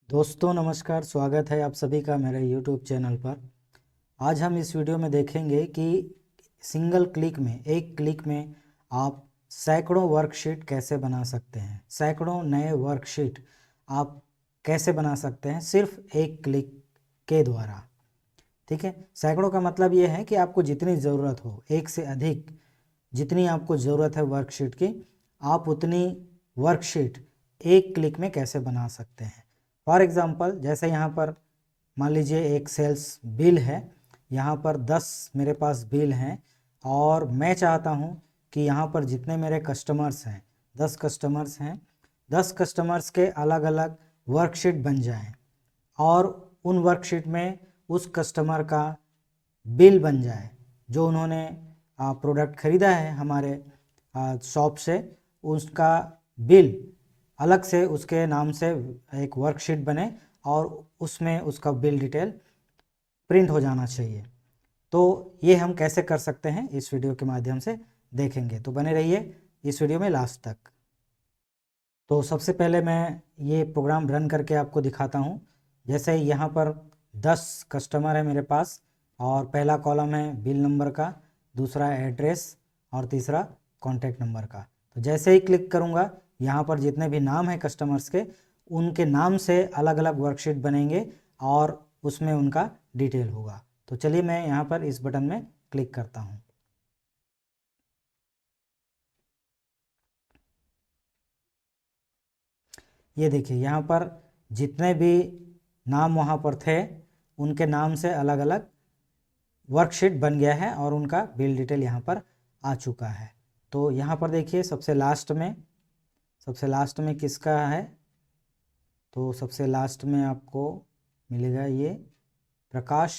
दोस्तों नमस्कार, स्वागत है आप सभी का मेरे YouTube चैनल पर। आज हम इस वीडियो में देखेंगे कि सिंगल क्लिक में, एक क्लिक में आप सैकड़ों वर्कशीट कैसे बना सकते हैं। सैकड़ों नए वर्कशीट आप कैसे बना सकते हैं सिर्फ एक क्लिक के द्वारा। ठीक है, सैकड़ों का मतलब ये है कि आपको जितनी ज़रूरत हो, एक से अधिक जितनी आपको ज़रूरत है वर्कशीट की, आप उतनी वर्कशीट एक क्लिक में कैसे बना सकते हैं। फॉर एग्ज़ाम्पल, जैसे यहाँ पर मान लीजिए एक सेल्स बिल है, यहाँ पर 10 मेरे पास बिल हैं और मैं चाहता हूँ कि यहाँ पर जितने मेरे कस्टमर्स हैं, 10 कस्टमर्स हैं, 10 कस्टमर्स के अलग अलग वर्कशीट बन जाएं और उन वर्कशीट में उस कस्टमर का बिल बन जाए जो उन्होंने प्रोडक्ट ख़रीदा है हमारे शॉप से, उसका बिल अलग से उसके नाम से एक वर्कशीट बने और उसमें उसका बिल डिटेल प्रिंट हो जाना चाहिए। तो ये हम कैसे कर सकते हैं इस वीडियो के माध्यम से देखेंगे, तो बने रहिए इस वीडियो में लास्ट तक। तो सबसे पहले मैं ये प्रोग्राम रन करके आपको दिखाता हूँ। जैसे यहाँ पर 10 कस्टमर है मेरे पास और पहला कॉलम है बिल नंबर का, दूसरा एड्रेस और तीसरा कॉन्टैक्ट नंबर का। तो जैसे ही क्लिक करूँगा, यहाँ पर जितने भी नाम हैं कस्टमर्स के, उनके नाम से अलग अलग वर्कशीट बनेंगे और उसमें उनका डिटेल होगा। तो चलिए मैं यहाँ पर इस बटन में क्लिक करता हूँ। ये देखिए, यहाँ पर जितने भी नाम वहाँ पर थे उनके नाम से अलग अलग वर्कशीट बन गया है और उनका बिल डिटेल यहाँ पर आ चुका है। तो यहाँ पर देखिए सबसे लास्ट में किसका है, तो सबसे लास्ट में आपको मिलेगा ये प्रकाश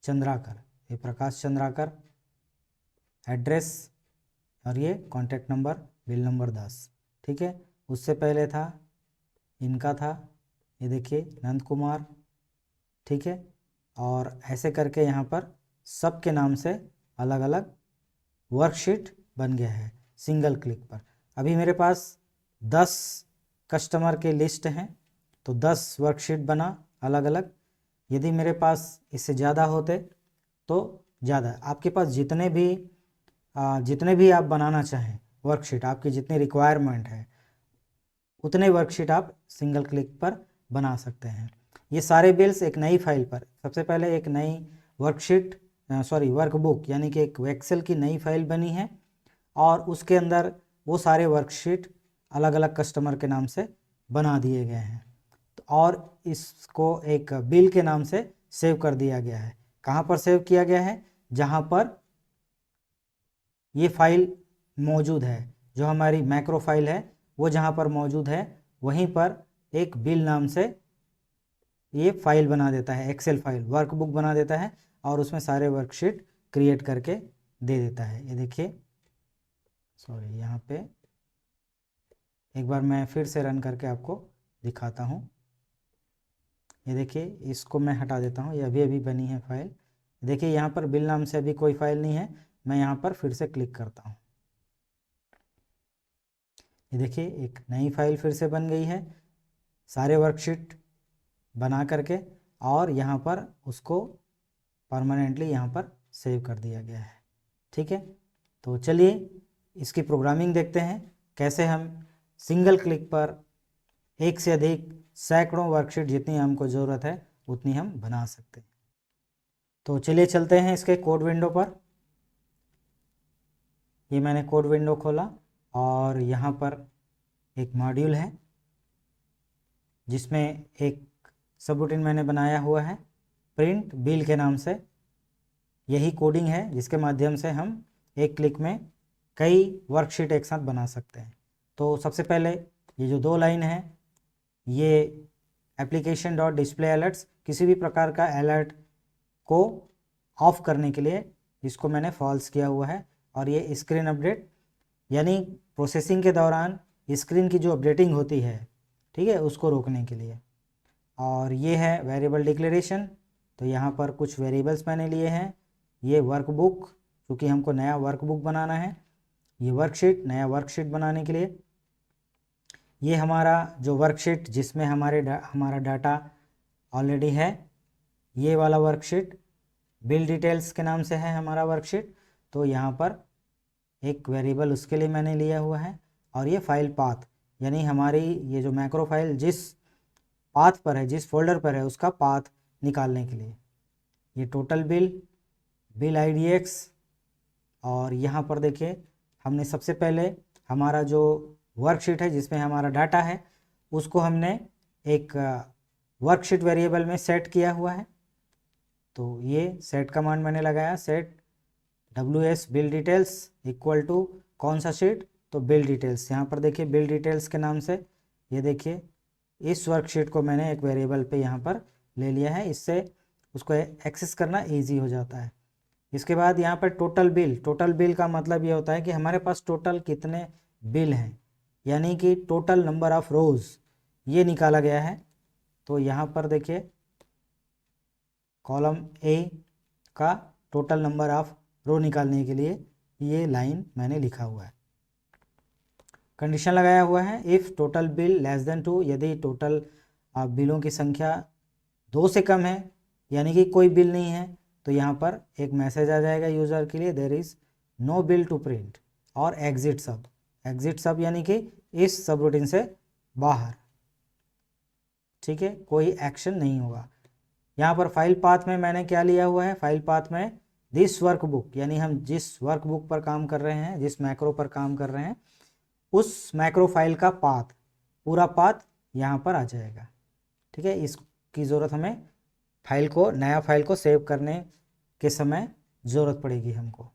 चंद्राकर। ये प्रकाश चंद्राकर एड्रेस और ये कॉन्टैक्ट नंबर बिल नंबर 10। ठीक है, उससे पहले था इनका था, ये देखिए नंद कुमार। ठीक है, और ऐसे करके यहाँ पर सबके नाम से अलग अलग वर्कशीट बन गया है सिंगल क्लिक पर। अभी मेरे पास 10 कस्टमर के लिस्ट हैं तो 10 वर्कशीट बना अलग अलग। यदि मेरे पास इससे ज़्यादा होते तो ज़्यादा, आपके पास जितने भी आप बनाना चाहें वर्कशीट, आपकी जितनी रिक्वायरमेंट है उतने वर्कशीट आप सिंगल क्लिक पर बना सकते हैं। ये सारे बिल्स एक नई फाइल पर, सबसे पहले एक नई वर्कबुक यानी कि एक एक्सेल की नई फाइल बनी है और उसके अंदर वो सारे वर्कशीट अलग अलग कस्टमर के नाम से बना दिए गए हैं। तो और इसको एक बिल के नाम से सेव कर दिया गया है। कहाँ पर सेव किया गया है? जहाँ पर ये फाइल मौजूद है, जो हमारी मैक्रो फाइल है वो जहाँ पर मौजूद है वहीं पर एक बिल नाम से ये फाइल बना देता है, एक्सेल फाइल वर्कबुक बना देता है और उसमें सारे वर्कशीट क्रिएट करके दे देता है। ये देखिए, यहाँ पे एक बार मैं फिर से रन करके आपको दिखाता हूँ। ये देखिए, इसको मैं हटा देता हूँ, ये अभी अभी बनी है फाइल। देखिए यहाँ पर बिल नाम से अभी कोई फाइल नहीं है। मैं यहाँ पर फिर से क्लिक करता हूँ, ये देखिए एक नई फाइल फिर से बन गई है सारे वर्कशीट बना करके, और यहाँ पर उसको परमानेंटली यहाँ पर सेव कर दिया गया है। ठीक है, तो चलिए इसकी प्रोग्रामिंग देखते हैं, कैसे हम सिंगल क्लिक पर एक से अधिक सैकड़ों वर्कशीट जितनी हमको ज़रूरत है उतनी हम बना सकते हैं। तो चलिए चलते हैं इसके कोड विंडो पर। ये मैंने कोड विंडो खोला और यहाँ पर एक मॉड्यूल है जिसमें एक सबरूटीन मैंने बनाया हुआ है प्रिंट बिल के नाम से। यही कोडिंग है जिसके माध्यम से हम एक क्लिक में कई वर्कशीट एक साथ बना सकते हैं। तो सबसे पहले ये जो 2 लाइन है, ये एप्लीकेशन डॉट डिस्प्ले अलर्ट्स, किसी भी प्रकार का अलर्ट को ऑफ करने के लिए इसको मैंने फॉल्स किया हुआ है। और ये स्क्रीन अपडेट यानी प्रोसेसिंग के दौरान स्क्रीन की जो अपडेटिंग होती है, ठीक है, उसको रोकने के लिए। और ये है वेरिएबल डिक्लेरेशन, तो यहाँ पर कुछ वेरिएबल्स मैंने लिए हैं। ये वर्कबुक, क्योंकि हमको नया वर्कबुक बनाना है, ये वर्कशीट, नया वर्कशीट बनाने के लिए ये हमारा जो वर्कशीट जिसमें हमारा डाटा ऑलरेडी है, ये वाला वर्कशीट बिल डिटेल्स के नाम से है हमारा वर्कशीट। तो यहाँ पर एक वेरिएबल उसके लिए मैंने लिया हुआ है, और ये फाइल पाथ यानी हमारी ये जो मैक्रो फाइल जिस पाथ पर है, जिस फोल्डर पर है, उसका पाथ निकालने के लिए। ये टोटल बिल IDX। और यहाँ पर देखिए हमने सबसे पहले हमारा जो वर्कशीट है जिसमें हमारा डाटा है उसको हमने एक वर्कशीट वेरिएबल में सेट किया हुआ है। तो ये सेट कमांड मैंने लगाया, set WS bill details equal to कौन सा शीट, तो बिल डिटेल्स। यहाँ पर देखिए बिल डिटेल्स के नाम से ये देखिए इस वर्कशीट को मैंने एक वेरिएबल पे यहाँ पर ले लिया है, इससे उसको एक्सेस करना इजी हो जाता है। इसके बाद यहाँ पर टोटल बिल का मतलब ये होता है कि हमारे पास टोटल कितने बिल हैं, यानी कि टोटल नंबर ऑफ रोज़ ये निकाला गया है। तो यहाँ पर देखिए कॉलम A का टोटल नंबर ऑफ रो निकालने के लिए ये लाइन मैंने लिखा हुआ है। कंडीशन लगाया हुआ है, if total bill less than 2, यदि टोटल बिलों की संख्या 2 से कम है यानी कि कोई बिल नहीं है, तो यहाँ पर एक मैसेज आ जाएगा यूज़र के लिए, there is no bill to print, और एग्जिट सब यानी कि इस सब रूटीन से बाहर, ठीक है, कोई एक्शन नहीं होगा। यहाँ पर फाइल पाथ में मैंने क्या लिया हुआ है, फाइल पाथ में दिस वर्कबुक, यानी हम जिस वर्कबुक पर काम कर रहे हैं, जिस मैक्रो पर काम कर रहे हैं, उस मैक्रो फाइल का पाथ, पूरा पाथ यहाँ पर आ जाएगा। ठीक है, इसकी ज़रूरत हमें नया फाइल को सेव करने के समय ज़रूरत पड़ेगी हमको।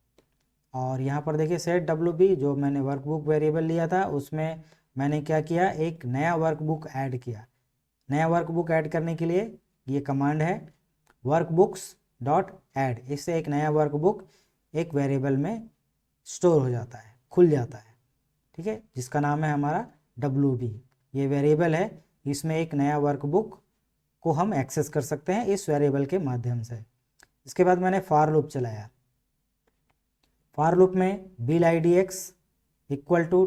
और यहाँ पर देखिए सेट WB, जो मैंने वर्कबुक वेरिएबल लिया था उसमें मैंने क्या किया, एक नया वर्कबुक ऐड किया। नया वर्कबुक ऐड करने के लिए ये कमांड है workbooks.add, इससे एक नया वर्कबुक एक वेरिएबल में स्टोर हो जाता है, खुल जाता है, ठीक है, जिसका नाम है हमारा WB। ये वेरिएबल है, इसमें एक नया वर्कबुक को हम एक्सेस कर सकते हैं इस वेरिएबल के माध्यम से। इसके बाद मैंने फॉर लूप चलाया। फॉर लूप में bill IDX equal to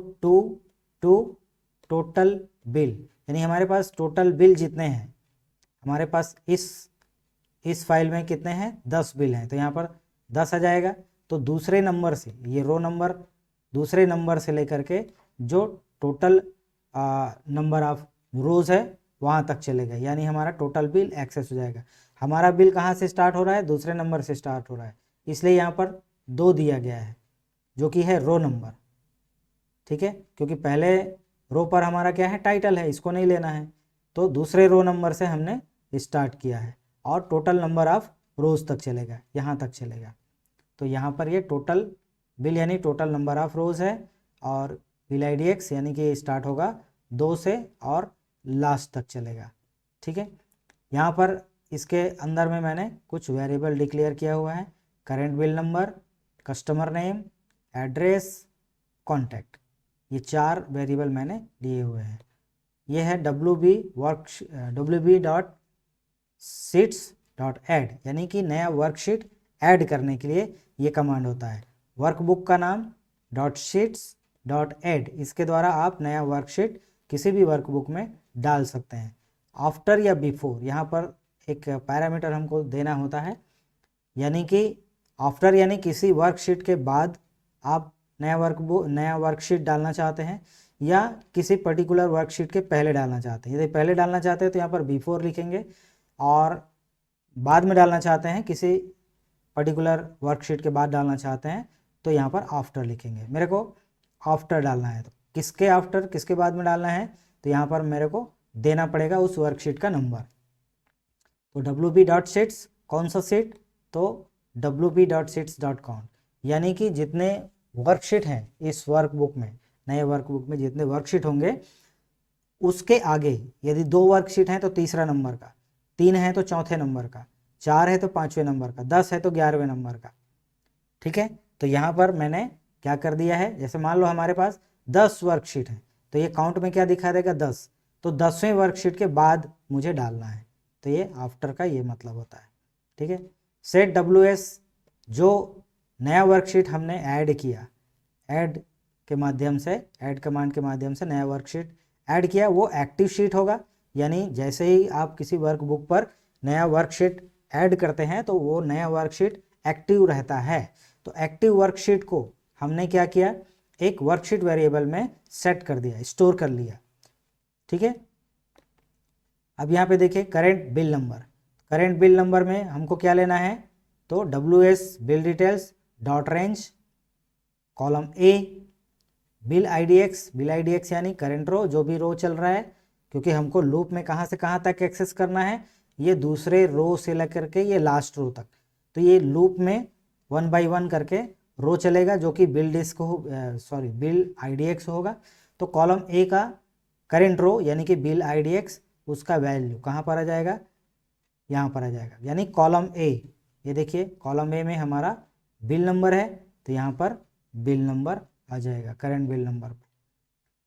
total bill, यानी हमारे पास टोटल बिल जितने हैं, हमारे पास इस फाइल में कितने हैं, 10 बिल हैं, तो यहाँ पर 10 आ जाएगा। तो दूसरे नंबर से, ये रो नंबर दूसरे नंबर से लेकर के जो टोटल नंबर ऑफ रोज़ है वहाँ तक चलेगा, यानी हमारा टोटल बिल एक्सेस हो जाएगा। हमारा बिल कहाँ से स्टार्ट हो रहा है, दूसरे नंबर से स्टार्ट हो रहा है, इसलिए यहाँ पर 2 दिया गया है जो कि है रो नंबर, ठीक है, क्योंकि पहले रो पर हमारा क्या है, टाइटल है, इसको नहीं लेना है, तो दूसरे रो नंबर से हमने स्टार्ट किया है, और टोटल नंबर ऑफ रोज़ तक चलेगा, यहाँ तक चलेगा। तो यहाँ पर ये टोटल बिल यानी टोटल नंबर ऑफ रोज़ है, और बिल IDX यानी कि स्टार्ट होगा 2 से और लास्ट तक चलेगा, ठीक है। यहाँ पर इसके अंदर में मैंने कुछ वेरिएबल डिक्लेयर किया हुआ है, current bill number, customer name, address, contact, ये 4 वेरिएबल मैंने लिए हुए हैं। ये है wb.sheets.add, यानी कि नया वर्कशीट ऐड करने के लिए ये कमांड होता है। वर्कबुक का नाम .sheets.add, इसके द्वारा आप नया वर्कशीट किसी भी वर्कबुक में डाल सकते हैं। आफ्टर या बिफोर, यहाँ पर एक पैरामीटर हमको देना होता है, यानी कि आफ्टर यानी किसी वर्कशीट के बाद आप नया वर्कशीट डालना चाहते हैं, या किसी पर्टिकुलर वर्कशीट के पहले डालना चाहते हैं। यदि पहले डालना चाहते हैं तो यहाँ पर बिफोर लिखेंगे, और बाद में डालना चाहते हैं, किसी पर्टिकुलर वर्कशीट के बाद डालना चाहते हैं, तो यहाँ पर आफ्टर लिखेंगे। मेरे को आफ्टर डालना है, तो किसके आफ्टर, किसके बाद में डालना है, तो यहाँ पर मेरे को देना पड़ेगा उस वर्कशीट का नंबर। तो wb.sheets कौन सा शीट, तो wb.sheets.count, यानी कि जितने वर्कशीट हैं इस वर्कबुक में, नए वर्कबुक में जितने वर्कशीट होंगे उसके आगे यदि 2 वर्कशीट हैं तो तीसरा नंबर का, 3 है तो चौथे नंबर का, 4 है तो 5वें नंबर का, 10 है तो 11वें नंबर का, ठीक है। तो यहाँ पर मैंने क्या कर दिया है, जैसे मान लो हमारे पास 10 वर्कशीट हैं, तो ये काउंट में क्या दिखा देगा, 10, तो 10वें वर्कशीट के बाद मुझे डालना है, तो ये आफ्टर का ये मतलब होता है, ठीक है। सेट WS, जो नया वर्कशीट हमने ऐड किया, ऐड कमांड के माध्यम से नया वर्कशीट ऐड किया वो एक्टिव शीट होगा, यानी जैसे ही आप किसी वर्कबुक पर नया वर्कशीट ऐड करते हैं तो वो नया वर्कशीट एक्टिव रहता है। तो एक्टिव वर्कशीट को हमने क्या किया, एक वर्कशीट वेरिएबल में सेट कर दिया, स्टोर कर लिया। ठीक है, अब यहाँ पे देखिए current bill number. Current bill number में हमको क्या लेना है, तो WS bill details dot range column A bill IDX यानी करेंट रो, जो भी रो चल रहा है, क्योंकि हमको लूप में कहाँ से कहाँ तक एक्सेस करना है, ये दूसरे रो से लेकर के ये लास्ट रो तक। तो ये लूप में 1 बाय 1 करके रो चलेगा जो कि बिल IDX होगा। तो कॉलम ए का करेंट रो यानी कि बिल IDX, उसका वैल्यू कहाँ पर आ जाएगा, यहाँ पर आ जाएगा, यानी कॉलम ए। ये देखिए कॉलम ए में हमारा बिल नंबर है तो यहाँ पर बिल नंबर आ जाएगा करेंट बिल नंबर पे।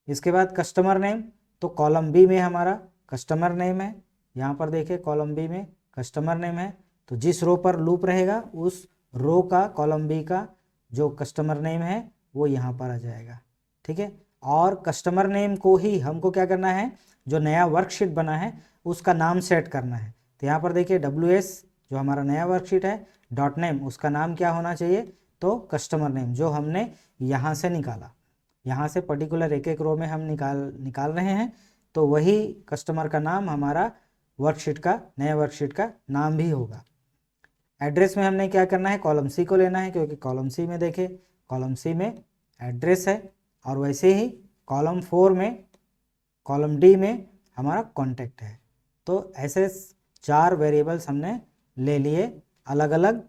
इसके बाद कस्टमर नेम, तो कॉलम बी में हमारा कस्टमर नेम है, यहाँ पर देखिए कॉलम बी में कस्टमर नेम है, तो जिस रो पर लूप रहेगा उस रो का कॉलम बी का जो कस्टमर नेम है वो यहाँ पर आ जाएगा। ठीक है, और कस्टमर नेम को ही हमको क्या करना है, जो नया वर्कशीट बना है उसका नाम सेट करना है। तो यहाँ पर देखिए WS जो हमारा नया वर्कशीट है डॉट नेम, उसका नाम क्या होना चाहिए, तो कस्टमर नेम जो हमने यहाँ से निकाला, यहाँ से पर्टिकुलर एक एक रो में हम निकाल रहे हैं, तो वही कस्टमर का नाम हमारा वर्कशीट का, नया वर्कशीट का नाम भी होगा। एड्रेस में हमने क्या करना है, कॉलम सी को लेना है, क्योंकि कॉलम सी में देखिए कॉलम सी में एड्रेस है, और वैसे ही कॉलम 4 में, कॉलम डी में हमारा कॉन्टैक्ट है। तो ऐसे 4 वेरिएबल्स हमने ले लिए अलग अलग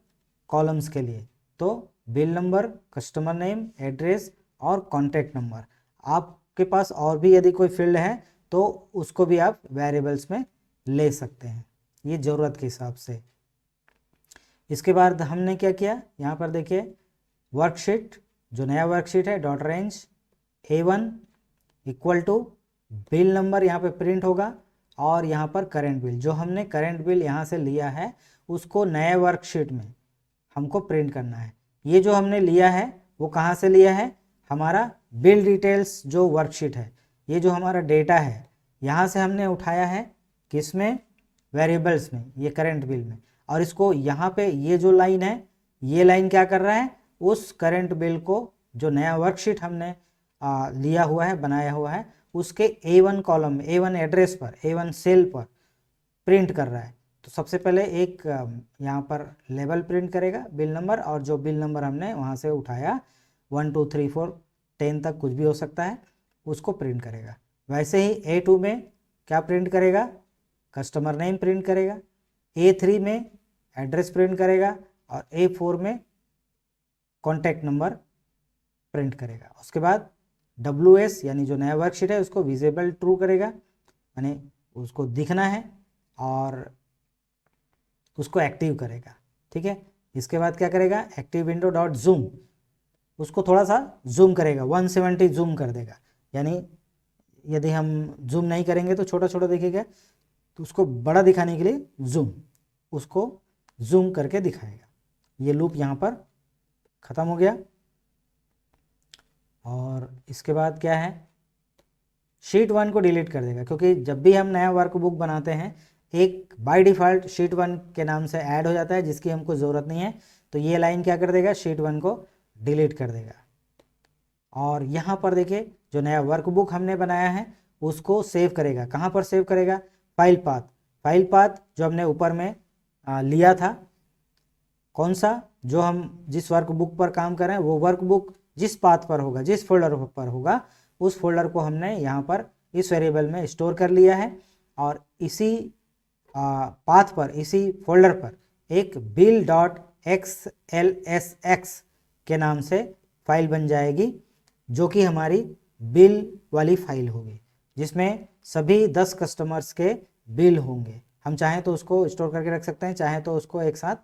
कॉलम्स के लिए। तो bill number, customer name, address और कॉन्टैक्ट नंबर। आपके पास और भी यदि कोई फील्ड है तो उसको भी आप वेरिएबल्स में ले सकते हैं, ये ज़रूरत के हिसाब से। इसके बाद हमने क्या किया, यहाँ पर देखिए वर्कशीट, जो नया वर्कशीट है dot range A1 equal to bill number यहाँ पे प्रिंट होगा, और यहाँ पर करेंट बिल, जो हमने करेंट बिल यहाँ से लिया है उसको नए वर्कशीट में हमको प्रिंट करना है। ये जो हमने लिया है वो कहाँ से लिया है, हमारा बिल डिटेल्स जो वर्कशीट है, ये जो हमारा डेटा है यहाँ से हमने उठाया है, किस में, वेरिएबल्स में, ये करेंट बिल में। और इसको यहाँ पे ये जो लाइन है, ये लाइन क्या कर रहा है, उस करेंट बिल को जो नया वर्कशीट हमने लिया हुआ है, बनाया हुआ है, उसके A1 कॉलम, A1 एड्रेस पर, A1 सेल पर प्रिंट कर रहा है। तो सबसे पहले एक यहाँ पर लेबल प्रिंट करेगा बिल नंबर, और जो बिल नंबर हमने वहाँ से उठाया 1 2 3 4 10 तक कुछ भी हो सकता है, उसको प्रिंट करेगा। वैसे ही A2 में क्या प्रिंट करेगा, कस्टमर नेम प्रिंट करेगा, A3 में एड्रेस प्रिंट करेगा, और A4 में कॉन्टैक्ट नंबर प्रिंट करेगा। उसके बाद WS यानी जो नया वर्कशीट है उसको विजिबल ट्रू करेगा, यानी उसको दिखना है, और उसको एक्टिव करेगा। ठीक है, इसके बाद क्या करेगा, एक्टिव विंडो डॉट जूम, उसको थोड़ा सा जूम करेगा, 170 जूम कर देगा, यानी यदि हम जूम नहीं करेंगे तो छोटा छोटा दिखेगा, तो उसको बड़ा दिखाने के लिए जूम, उसको जूम करके दिखाएगा। ये लूप यहाँ पर ख़त्म हो गया। और इसके बाद क्या है, शीट 1 को डिलीट कर देगा, क्योंकि जब भी हम नया वर्कबुक बनाते हैं एक बाय डिफ़ॉल्ट शीट 1 के नाम से ऐड हो जाता है, जिसकी हमको ज़रूरत नहीं है। तो ये लाइन क्या कर देगा, शीट 1 को डिलीट कर देगा। और यहाँ पर देखिए जो नया वर्कबुक हमने बनाया है उसको सेव करेगा, कहाँ पर सेव करेगा, फाइल पाथ। फाइल पाथ जो हमने ऊपर में लिया था, कौन सा, जो हम जिस वर्कबुक पर काम कर रहे हैं वो वर्कबुक जिस पाथ पर होगा, जिस फोल्डर पर होगा, उस फोल्डर को हमने यहाँ पर इस वेरिएबल में स्टोर कर लिया है। और इसी पाथ पर, इसी फोल्डर पर एक bill.xlsx के नाम से फाइल बन जाएगी, जो कि हमारी बिल वाली फाइल होगी, जिसमें सभी 10 कस्टमर्स के बिल होंगे। हम चाहें तो उसको स्टोर करके रख सकते हैं, चाहें तो उसको एक साथ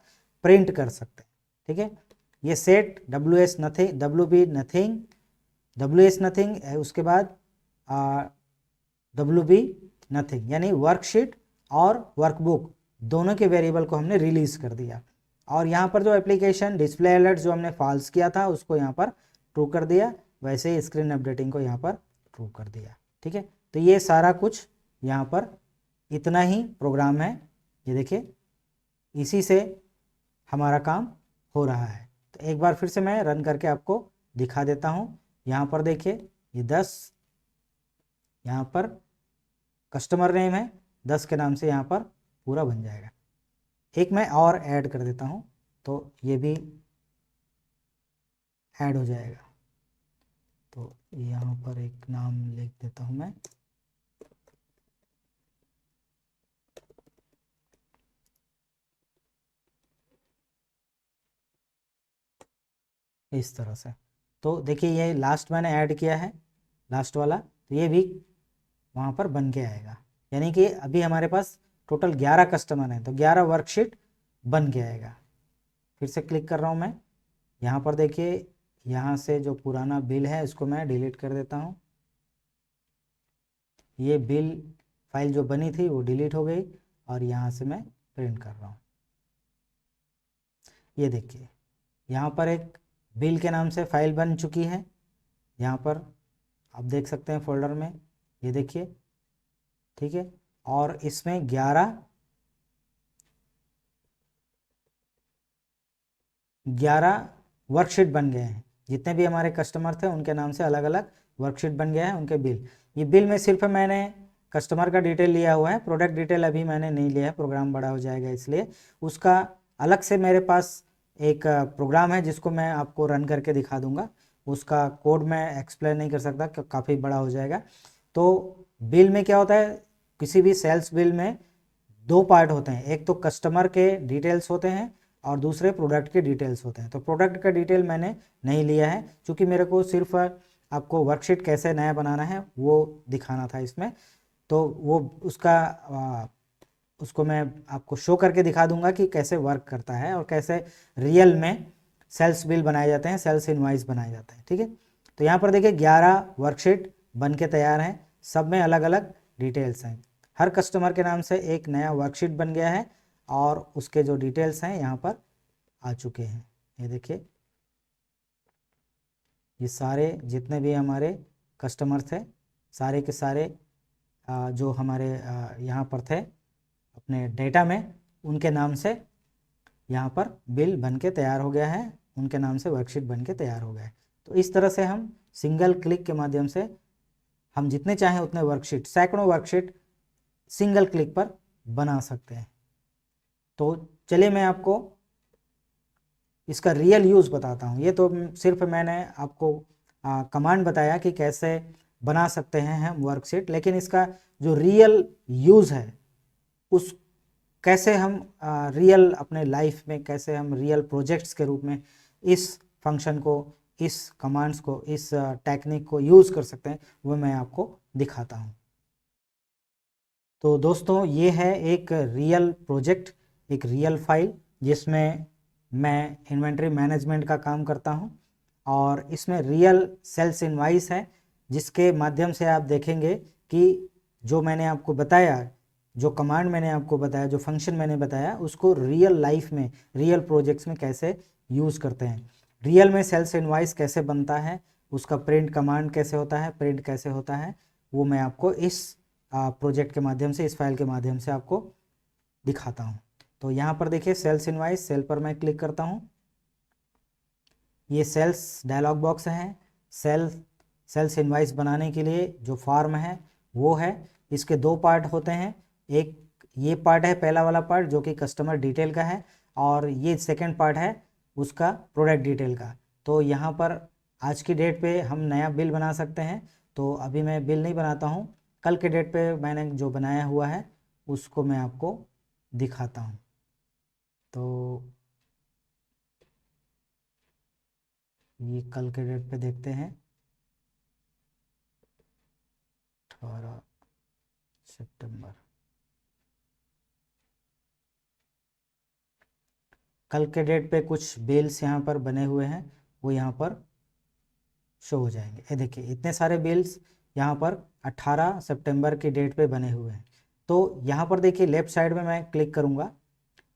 प्रिंट कर सकते हैं। ठीक है, ये set WS nothing, WB nothing, WS nothing, उसके बाद WB नथिंग, यानी वर्कशीट और वर्कबुक दोनों के वेरिएबल को हमने रिलीज कर दिया। और यहाँ पर जो एप्लीकेशन डिस्प्ले अलर्ट जो हमने फॉल्स किया था उसको यहाँ पर ट्रू कर दिया, वैसे ही स्क्रीन अपडेटिंग को यहाँ पर ट्रू कर दिया। ठीक है, तो ये सारा कुछ यहाँ पर इतना ही प्रोग्राम है, ये देखिए इसी से हमारा काम हो रहा है। तो एक बार फिर से मैं रन करके आपको दिखा देता हूँ। यहाँ पर देखिए ये 10 यहाँ पर कस्टमर नेम है, 10 के नाम से यहाँ पर पूरा बन जाएगा। एक मैं और ऐड कर देता हूँ तो ये भी ऐड हो जाएगा। तो यहाँ पर एक नाम लिख देता हूँ मैं, इस तरह से। तो देखिए ये लास्ट मैंने ऐड किया है, लास्ट वाला, तो ये भी वहाँ पर बन के आएगा। यानी कि अभी हमारे पास टोटल 11 कस्टमर हैं, तो 11 वर्कशीट बन के आएगा। फिर से क्लिक कर रहा हूँ मैं, यहाँ पर देखिए यहाँ से जो पुराना बिल है इसको मैं डिलीट कर देता हूँ। ये बिल फाइल जो बनी थी वो डिलीट हो गई और यहाँ से मैं प्रिंट कर रहा हूँ। ये देखिए यहाँ पर एक बिल के नाम से फाइल बन चुकी है, यहाँ पर आप देख सकते हैं फोल्डर में, ये देखिए, ठीक है। और इसमें 11 वर्कशीट बन गए हैं। जितने भी हमारे कस्टमर थे उनके नाम से अलग अलग वर्कशीट बन गया है, उनके बिल। ये बिल में सिर्फ मैंने कस्टमर का डिटेल लिया हुआ है, प्रोडक्ट डिटेल अभी मैंने नहीं लिया है, प्रोग्राम बड़ा हो जाएगा इसलिए। उसका अलग से मेरे पास एक प्रोग्राम है जिसको मैं आपको रन करके दिखा दूंगा। उसका कोड मैं एक्सप्लेन नहीं कर सकता, काफ़ी बड़ा हो जाएगा। तो बिल में क्या होता है, किसी भी सेल्स बिल में 2 पार्ट होते हैं, एक तो कस्टमर के डिटेल्स होते हैं और दूसरे प्रोडक्ट के डिटेल्स होते हैं। तो प्रोडक्ट का डिटेल मैंने नहीं लिया है क्योंकि मेरे को सिर्फ आपको वर्कशीट कैसे नया बनाना है वो दिखाना था इसमें। तो वो उसको मैं आपको शो करके दिखा दूंगा कि कैसे वर्क करता है और कैसे रियल में सेल्स बिल बनाए जाते हैं, सेल्स इनवॉइस बनाए जाते हैं, ठीक है। तो यहाँ पर देखिए 11 वर्कशीट बन के तैयार हैं, सब में अलग अलग डिटेल्स हैं। हर कस्टमर के नाम से एक नया वर्कशीट बन गया है और उसके जो डिटेल्स हैं यहाँ पर आ चुके हैं। ये देखिए ये सारे जितने भी हमारे कस्टमर थे, सारे के सारे जो हमारे यहाँ पर थे अपने डेटा में, उनके नाम से यहाँ पर बिल बन के तैयार हो गया है, उनके नाम से वर्कशीट बन के तैयार हो गया है। तो इस तरह से हम सिंगल क्लिक के माध्यम से हम जितने चाहें उतने वर्कशीट, सैकड़ों वर्कशीट सिंगल क्लिक पर बना सकते हैं। तो चलिए मैं आपको इसका रियल यूज़ बताता हूँ। ये तो सिर्फ मैंने आपको कमांड बताया कि कैसे बना सकते हैं हम वर्कशीट, लेकिन इसका जो रियल यूज़ है उस कैसे हम रियल अपने लाइफ में, कैसे हम रियल प्रोजेक्ट्स के रूप में इस फंक्शन को, इस कमांड्स को, इस टेक्निक को यूज़ कर सकते हैं, वो मैं आपको दिखाता हूँ। तो दोस्तों ये है एक रियल प्रोजेक्ट, एक रियल फाइल जिसमें मैं इन्वेंट्री मैनेजमेंट का काम करता हूं और इसमें रियल सेल्स इनवॉइस है, जिसके माध्यम से आप देखेंगे कि जो मैंने आपको बताया, जो कमांड मैंने आपको बताया, जो फंक्शन मैंने बताया, उसको रियल लाइफ में, रियल प्रोजेक्ट्स में कैसे यूज़ करते हैं, रियल में सेल्स इनवॉइस कैसे बनता है, उसका प्रिंट कमांड कैसे होता है, प्रिंट कैसे होता है, वो मैं आपको इस प्रोजेक्ट के माध्यम से, इस फाइल के माध्यम से आपको दिखाता हूँ। तो यहाँ पर देखिए सेल्स इनवॉइस, सेल पर मैं क्लिक करता हूँ। ये सेल्स डायलॉग बॉक्स है। सेल्स इनवॉइस बनाने के लिए जो फॉर्म है वो है, इसके 2 पार्ट होते हैं। एक ये पार्ट है, पहला वाला पार्ट जो कि कस्टमर डिटेल का है, और ये सेकंड पार्ट है उसका प्रोडक्ट डिटेल का। तो यहाँ पर आज की डेट पे हम नया बिल बना सकते हैं, तो अभी मैं बिल नहीं बनाता हूँ, कल के डेट पे मैंने जो बनाया हुआ है उसको मैं आपको दिखाता हूँ। तो ये कल के डेट पे देखते हैं, 18 सितंबर। कल के डेट पे कुछ बिल्स यहाँ पर बने हुए हैं, वो यहाँ पर शो हो जाएंगे। ये देखिए इतने सारे बिल्स यहाँ पर 18 सितंबर की डेट पे बने हुए हैं। तो यहाँ पर देखिए लेफ्ट साइड में मैं क्लिक करूँगा,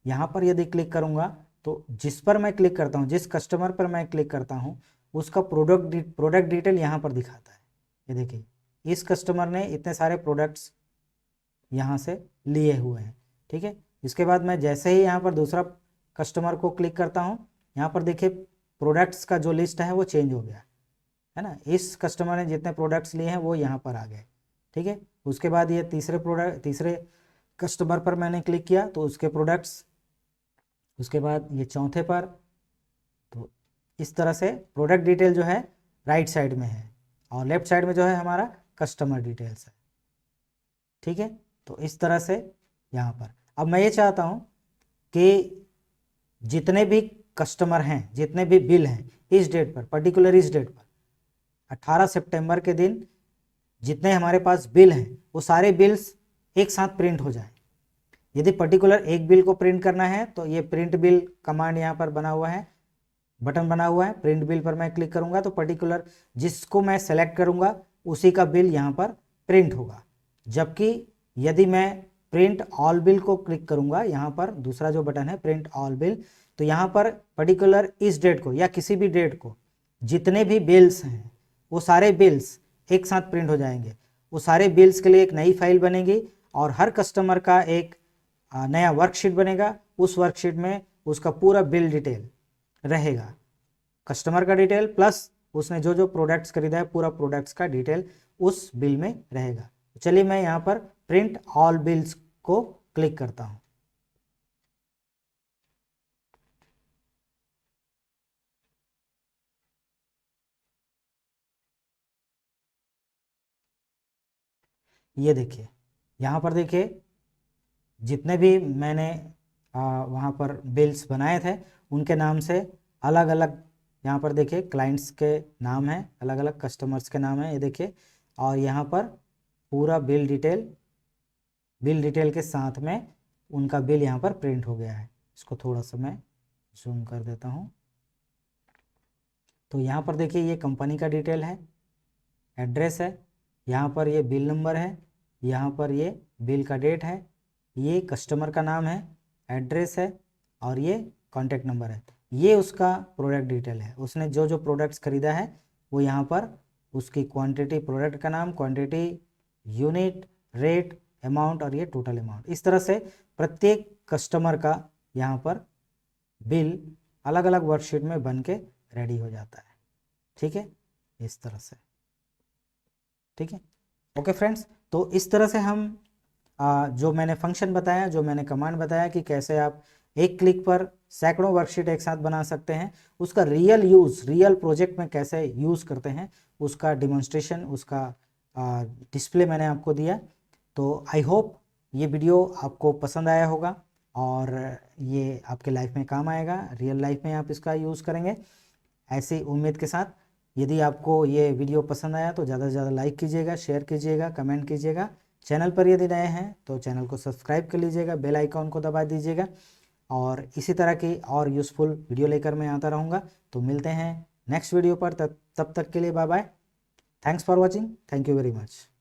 यहाँ पर यदि क्लिक करूँगा तो जिस पर मैं क्लिक करता हूँ, जिस कस्टमर पर मैं क्लिक करता हूँ, उसका प्रोडक्ट डिटेल यहाँ पर दिखाता है। ये देखिए इस कस्टमर ने इतने सारे प्रोडक्ट्स यहाँ से लिए हुए हैं। ठीक है, इसके बाद मैं जैसे ही यहाँ पर दूसरा कस्टमर को क्लिक करता हूँ, यहाँ पर देखिए प्रोडक्ट्स का जो लिस्ट है वो चेंज हो गया है ना। इस कस्टमर ने जितने प्रोडक्ट्स लिए हैं वो यहाँ पर आ गए। ठीक है, उसके बाद ये तीसरे कस्टमर पर मैंने क्लिक किया तो उसके प्रोडक्ट्स, उसके बाद ये चौथे पर। तो इस तरह से प्रोडक्ट डिटेल जो है राइट साइड में है और लेफ्ट साइड में जो है हमारा कस्टमर डिटेल्स है। ठीक है, तो इस तरह से यहाँ पर अब मैं ये चाहता हूँ कि जितने भी कस्टमर हैं, जितने भी बिल हैं इस डेट पर, पर्टिकुलर इस डेट पर 18 सितंबर के दिन जितने हमारे पास बिल हैं वो सारे बिल्स एक साथ प्रिंट हो जाएं। यदि पर्टिकुलर एक बिल को प्रिंट करना है तो ये प्रिंट बिल कमांड यहाँ पर बना हुआ है, बटन बना हुआ है। प्रिंट बिल पर मैं क्लिक करूंगा तो पर्टिकुलर जिसको मैं सेलेक्ट करूंगा उसी का बिल यहाँ पर प्रिंट होगा। जबकि यदि मैं प्रिंट ऑल बिल को क्लिक करूंगा, यहाँ पर दूसरा जो बटन है प्रिंट ऑल बिल, तो यहाँ पर पर्टिकुलर इस डेट को या किसी भी डेट को जितने भी बिल्स हैं वो सारे बिल्स एक साथ प्रिंट हो जाएंगे। वो सारे बिल्स के लिए एक नई फाइल बनेगी और हर कस्टमर का एक नया वर्कशीट बनेगा। उस वर्कशीट में उसका पूरा बिल डिटेल रहेगा, कस्टमर का डिटेल प्लस उसने जो जो प्रोडक्ट्स खरीदा है पूरा प्रोडक्ट्स का डिटेल उस बिल में रहेगा। चलिए मैं यहाँ पर प्रिंट ऑल बिल्स को क्लिक करता हूँ। ये देखिए, यहाँ पर देखिए जितने भी मैंने वहाँ पर बिल्स बनाए थे उनके नाम से अलग अलग, यहाँ पर देखिए क्लाइंट्स के नाम हैं, अलग अलग कस्टमर्स के नाम हैं, ये देखिए। और यहाँ पर पूरा बिल डिटेल के साथ में उनका बिल यहाँ पर प्रिंट हो गया है। इसको थोड़ा सा मैं जूम कर देता हूँ। तो यहाँ पर देखिए ये कंपनी का डिटेल है, एड्रेस है, यहाँ पर ये बिल नंबर है, यहाँ पर ये बिल का डेट है, ये कस्टमर का नाम है, एड्रेस है और ये कॉन्टैक्ट नंबर है। ये उसका प्रोडक्ट डिटेल है, उसने जो जो प्रोडक्ट्स खरीदा है वो यहाँ पर उसकी क्वांटिटी, प्रोडक्ट का नाम, क्वांटिटी, यूनिट, रेट, अमाउंट और ये टोटल अमाउंट। इस तरह से प्रत्येक कस्टमर का यहाँ पर बिल अलग अलग वर्कशीट में बन के रेडी हो जाता है। ठीक है, इस तरह से। ठीक है, ओके फ्रेंड्स, तो इस तरह से हम जो मैंने फंक्शन बताया, जो मैंने कमांड बताया कि कैसे आप एक क्लिक पर सैकड़ों वर्कशीट एक साथ बना सकते हैं, उसका रियल यूज़, रियल प्रोजेक्ट में कैसे यूज़ करते हैं उसका डिमॉन्स्ट्रेशन, उसका डिस्प्ले मैंने आपको दिया। तो आई होप ये वीडियो आपको पसंद आया होगा और ये आपके लाइफ में काम आएगा, रियल लाइफ में आप इसका यूज़ करेंगे, ऐसी उम्मीद के साथ। यदि आपको ये वीडियो पसंद आया तो ज़्यादा से ज़्यादा लाइक कीजिएगा, शेयर कीजिएगा, कमेंट कीजिएगा। चैनल पर यदि नए हैं तो चैनल को सब्सक्राइब कर लीजिएगा, बेल आइकॉन को दबा दीजिएगा और इसी तरह की और यूज़फुल वीडियो लेकर मैं आता रहूँगा। तो मिलते हैं नेक्स्ट वीडियो पर, तब तक के लिए bye bye. Thanks for watching, thank you very much.